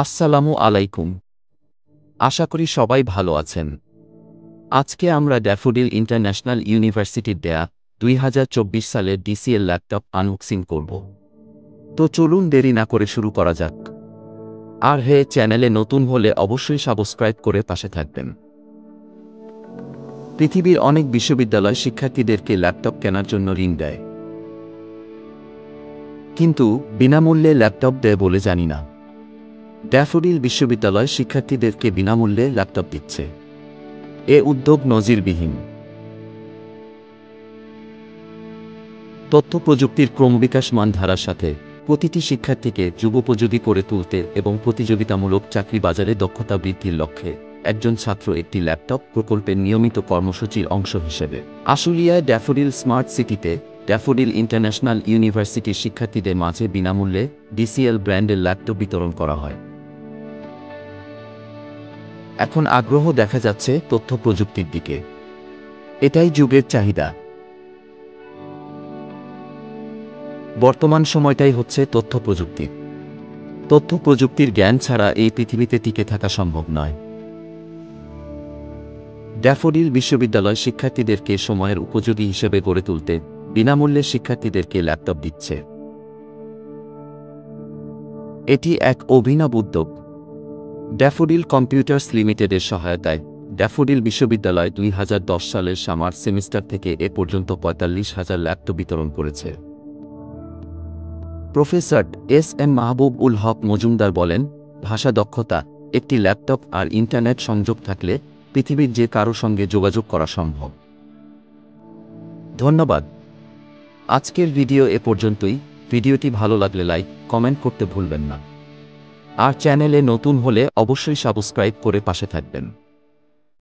আসসালামু আলাইকুম। আশা করি সবাই ভালো আছেন। আজকে আমরা ড্যাফোডিল ইন্টারন্যাশনাল ইউনিভার্সিটির দেয়া ২০২৪ সালের ডিসিএল ল্যাপটপ আনবক্সিং করব। তো চলুন দেরি না করে শুরু করা যাক। আর হ্যাঁ, চ্যানেলে নতুন হলে অবশ্যই সাবস্ক্রাইব করে পাশে থাকবেন। পৃথিবীর অনেক বিশ্ববিদ্যালয় শিক্ষার্থীদেরকে ল্যাপটপ কেনার জন্য ঋণ দেয়, কিন্তু বিনামূল্যে ল্যাপটপ দেয় বলে জানি না। ড্যাফোডিল বিশ্ববিদ্যালয় শিক্ষার্থীদেরকে বিনামূল্যে ল্যাপটপ দিচ্ছে। এ উদ্যোগ নজিরবিহীন। তথ্য প্রযুক্তির ক্রমবিকাশমান ধারার সাথে প্রতিটি শিক্ষার্থীকে যুগোপযোগী করে তুলতে এবং প্রতিযোগিতামূলক চাকরি বাজারে দক্ষতা বৃদ্ধির লক্ষ্যে একজন ছাত্র একটি ল্যাপটপ প্রকল্পের নিয়মিত কর্মসূচির অংশ হিসেবে আশুলিয়ায় ড্যাফোডিল স্মার্ট সিটিতে ড্যাফোডিল ইন্টারন্যাশনাল ইউনিভার্সিটির শিক্ষার্থীদের মাঝে বিনামূল্যে ডিসিএল ব্র্যান্ডের ল্যাপটপ বিতরণ করা হয়। এখন আগ্রহ দেখা যাচ্ছে তথ্য প্রযুক্তির দিকে। এটাই যুগের চাহিদা। বর্তমান সময়টাই হচ্ছে তথ্য প্রযুক্তির। তথ্য প্রযুক্তির জ্ঞান ছাড়া এই পৃথিবীতে টিকে থাকা সম্ভব নয়। ড্যাফোডিল বিশ্ববিদ্যালয় শিক্ষার্থীদেরকে সময়ের উপযোগী হিসেবে গড়ে তুলতে বিনামূল্যে শিক্ষার্থীদেরকে ল্যাপটপ দিচ্ছে। এটি এক অভিনব উদ্যোগ। ড্যাফোডিল কম্পিউটার্স লিমিটেডের সহায়তায় ড্যাফোডিল বিশ্ববিদ্যালয় ২০১০ সালের সামার সেমিস্টার থেকে এ পর্যন্ত ৪৫,০০০ ল্যাপটপ বিতরণ করেছে। Professor S M. মাহবুব-উল হক মজুমদার বলেন, ভাষা দক্ষতা, একটি ল্যাপটপ আর ইন্টারনেট সংযোগ থাকলে পৃথিবীর যে কারো সঙ্গে যোগাযোগ করা সম্ভব। ধন্যবাদ। আজকের ভিডিও এ পর্যন্তই। ভিডিওটি ভালো লাগলে লাইক, কমেন্ট করতে ভুলবেন না। আর চ্যানেলে নতুন হলে অবশ্যই সাবস্ক্রাইব করে পাশে থাকবেন।